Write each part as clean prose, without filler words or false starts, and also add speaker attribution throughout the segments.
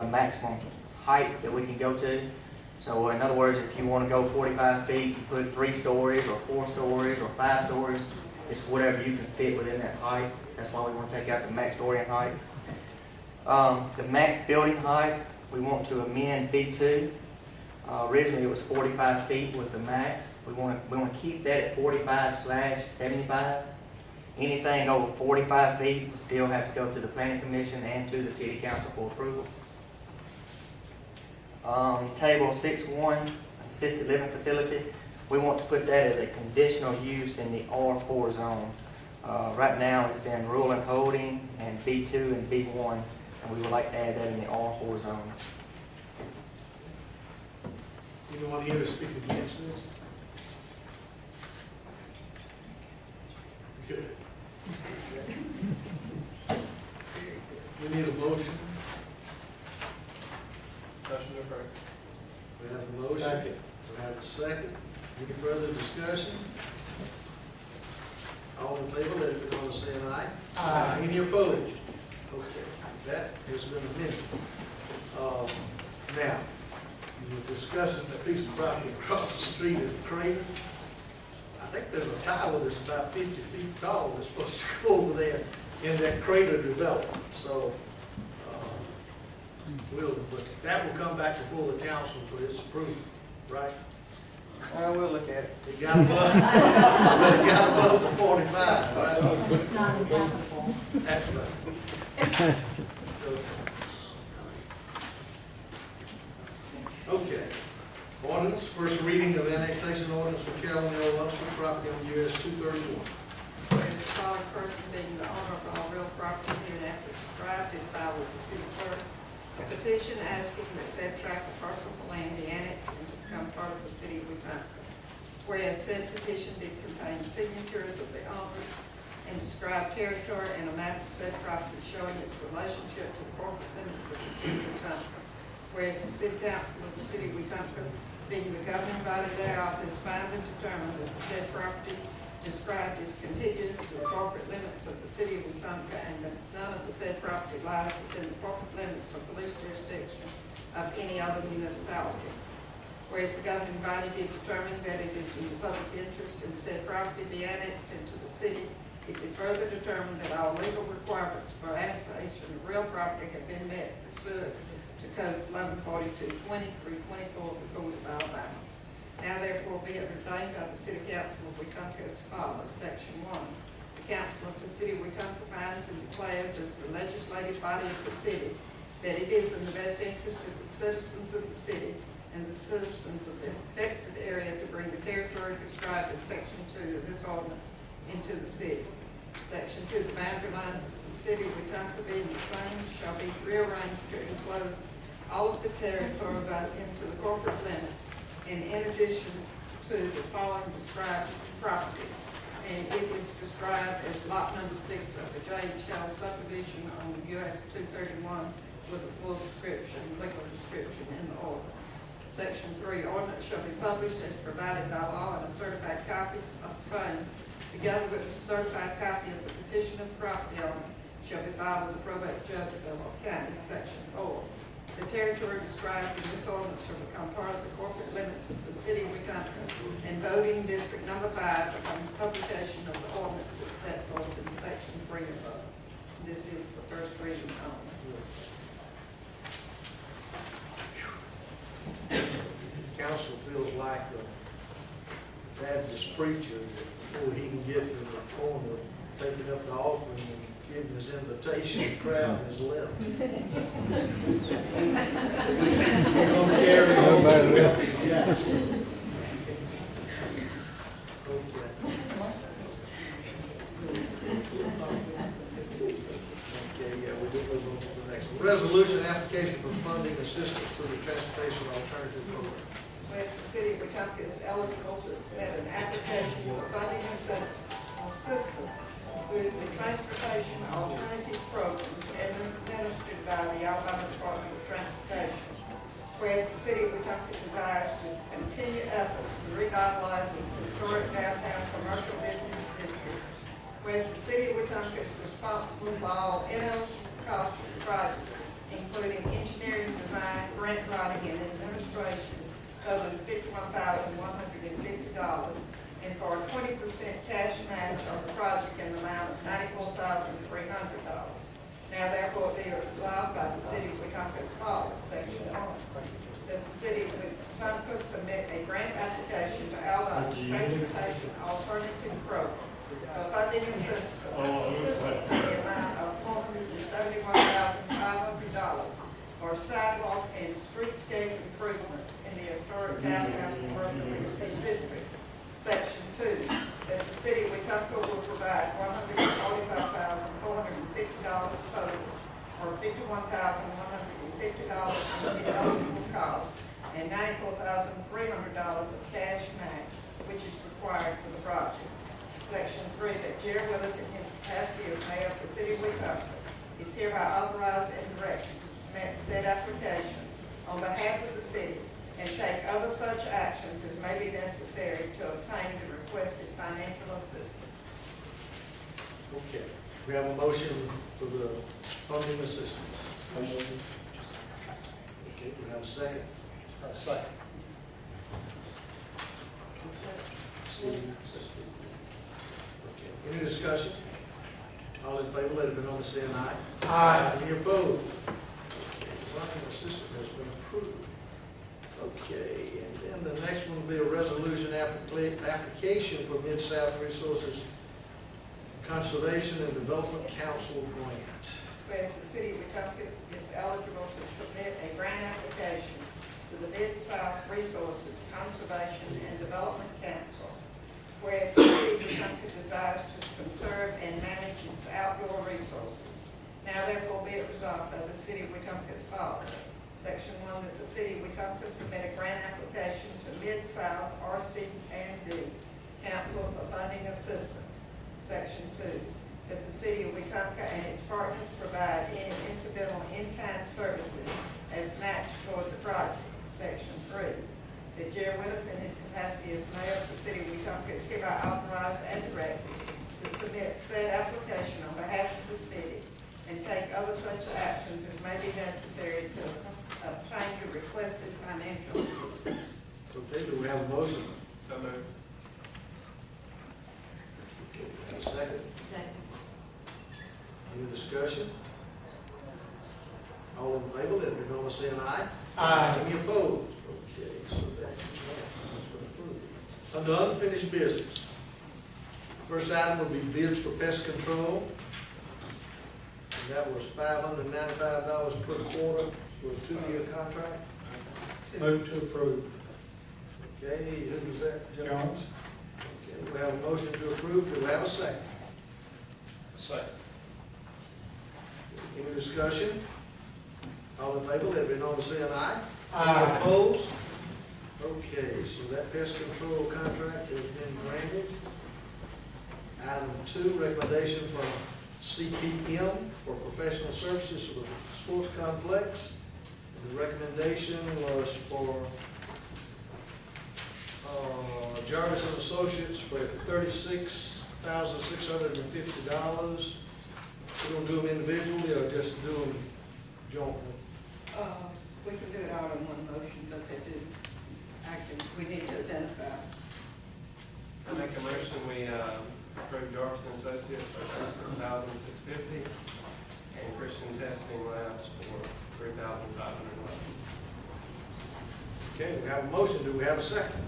Speaker 1: a maximum height that we can go to. So in other words, if you want to go 45 feet, you put 3 stories or 4 stories or 5 stories. It's whatever you can fit within that height. That's why we want to take out the max story and height. The max building height, we want to amend B2. Originally it was 45 feet was the max. We want to keep that at 45/75. Anything over 45 feet will still have to go to the planning commission and to the city council for approval. Table 6.1, assisted living facility. We want to put that as a conditional use in the R4 zone. Right now it's in rural and holding and B2 and B1, and we would like to add that in the R4 zone.
Speaker 2: Anyone here to speak against this? Good. We need a motion. We have a motion.
Speaker 3: Second.
Speaker 2: We have a second. Any further discussion? All in favor, let it be known by saying aye.
Speaker 3: Aye.
Speaker 2: Any opposed? Okay, that has been amended. Now, you were discussing the piece of property across the street at the crater. I think there's a tower that's about 50 feet tall that's supposed to go over there in that crater development. So, but that will come back before the council for its approval, right?
Speaker 1: We'll look at it.
Speaker 2: It got above the 45, right?
Speaker 4: It's not inhabitable.
Speaker 2: That's right. Okay. Ordinance, first reading of annexation ordinance for Carolyn L. Lunsford property on US 231.
Speaker 5: Whereas the following person being the owner of all real property hereinafter described is filed with the city clerk a petition asking that said tract of parcel of land be annexed and to become part of the city of Wetumpka. Whereas said petition did contain signatures of the owners and described territory and a map of said property showing its relationship to the corporate limits of the city of Wetumpka. Whereas the city council of the city of Wetumpka, being the governing body thereof, has found and determined that the said property described is contiguous to the corporate limits of the city of Wetumpka, and that none of the said property lies within the corporate limits of police jurisdiction of any other municipality. Whereas the governing body did determine that it is in the public interest in said property be annexed into the city, it did further determine that all legal requirements for annexation of real property have been met pursuant to codes 1142:20 through 24 of the Code of Alabama. Now therefore be it ordained by the City Council of Wetumpka as follows. Section 1. The Council of the City of Wetumpka finds and declares as the legislative body of the city that it is in the best interest of the citizens of the city and the citizens of the affected area to bring the territory described in Section 2 of this ordinance into the city. Section 2. The boundary lines of the city of Wetumpka being the same shall be rearranged to include all of the territory into the corporate limits, and in addition to the following described properties. And it is described as lot number 6 of the J. Shell subdivision on US 231 with a full description, legal description in the ordinance. Section 3, ordinance shall be published as provided by law, and a certified copy of the same, together with a certified copy of the petition of the property owner, shall be filed with the probate judge of Belmont County. Section 4. The territory described in this ordinance shall become part of the corporate limits of the city of Wetumpka, and voting district number 5 upon publication of the ordinance is set forth in section 3 above. This is the first reading only.
Speaker 2: Council feels like a Baptist preacher that before he can get to the corner, taking up the offering and giving his invitation, the crowd has left. We're going to carry on. Yeah. Okay, yeah, we did move on to the next one. Resolution application for funding assistance through the Transportation Alternative Program.
Speaker 5: Whereas the city of Wetumpka is eligible to submit an application for funding assistance with the Transportation Alternative Programs administered by the Alabama Department of Transportation. Whereas the city of Wetumpka desires to continue efforts to revitalize its historic downtown commercial business district. Whereas the city of Wetumpka is responsible for all ineligible costs of the project, including engineering firefighting and administration totaling $51,150, and for a 20% cash match on the project in the amount of $94,300. Now therefore be resolved by the city of Wetumpka as follows. Section 1, that the city of Wetumpka submit a grant application to Allied Transportation Alternative Program for funding assistance in the amount of $471,500 for sidewalk and streetscape improvements in the historic downtown commercial district. Section 2, that the city of Wetumpka will provide $145,450 total, or $51,150 in eligible cost, and $94,300 of cash match, which is required for the project. Section 3, that Jerry Willis, in his capacity as mayor of the city of Wetumpka, is hereby authorized and directed to submit said application on behalf of the city and take other such actions as may be necessary to obtain the requested financial assistance.
Speaker 2: Okay, we have a motion for the funding assistance. Okay, we have a second.
Speaker 3: Second.
Speaker 2: Okay, any discussion? All in favor, let it be known by saying aye.
Speaker 3: Aye.
Speaker 2: Any opposed? Okay, funding assistance has been approved. Okay, and then the next one will be a resolution application for Mid-South Resources Conservation and Development Council grant.
Speaker 5: Whereas the city of Wetumpka is eligible to submit a grant application to the Mid-South Resources Conservation and Development Council, whereas the city of Wetumpka desires to conserve and manage its outdoor resources. Now therefore be it resolved by the city of Wetumpka as follows. Section 1, that the city of Wetumpka submit a grant application to Mid-South RC&D Council for funding assistance. Section 2, that the city of Wetumpka and its partners provide any incidental in-kind services as matched toward the project. Section 3, that Jerry Willis, in his capacity as mayor of the city of Wetumpka, is hereby authorized and directed to submit said application on behalf of the city and take other such actions as may be necessary to obtain the requested financial assistance.
Speaker 2: Okay, do we have a motion?
Speaker 3: So moved.
Speaker 2: Okay, we have a second.
Speaker 4: Second.
Speaker 2: Any discussion? All in favor, let it be known by saying aye.
Speaker 3: Aye.
Speaker 2: Any opposed? Okay, so that's been approved. Under unfinished business, first item will be bids for pest control. And that was $595 per quarter for a 2-year contract.
Speaker 3: Move to approve.
Speaker 2: Okay, who was that?
Speaker 3: Jones.
Speaker 2: Okay, we have a motion to approve. Do we have a second?
Speaker 3: Second.
Speaker 2: Any discussion? All in favor, let it be known by saying aye.
Speaker 3: Aye.
Speaker 2: Opposed? Okay, so that pest control contract has been granted. Item 2, recommendation from CPM for professional services for the sports complex. The recommendation was for Jarvis and Associates for $36,650. We're gonna do them individually or just do them jointly?
Speaker 5: We can do it all in one motion, but they do, actually, we need to identify.
Speaker 6: I make a motion, we approve Jarvis and Associates for $36,650 and Christian Testing Labs for $3,500.
Speaker 2: Okay, we have a motion. Do we have a second?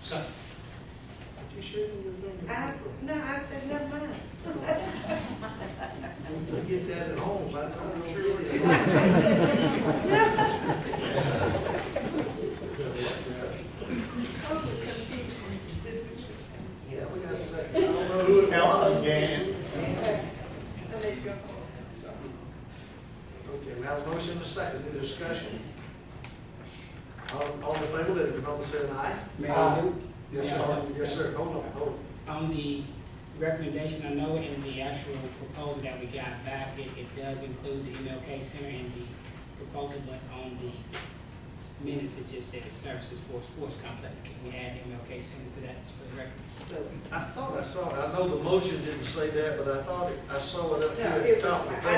Speaker 3: Second.
Speaker 2: Did you share with them?
Speaker 5: No, I said never mind.
Speaker 2: We get that at home, but I'm sure it is. Yeah, we got a second. I don't know who it was. Okay, we have a motion and a second. Any discussion? All in favor, let it be known by saying aye. Yes, sir. Yes, sir. Hold on.
Speaker 7: On the recommendation, I know in the actual proposal that we got back, it does include the MLK Center in the proposal, but on the minutes, it just says services for sports complex. Can we add MLK Center to that for the record?
Speaker 2: I thought I saw it. I know the motion didn't say that, but I thought I saw it up here
Speaker 5: No,
Speaker 2: at
Speaker 5: it
Speaker 2: the top of
Speaker 5: was,
Speaker 2: the page.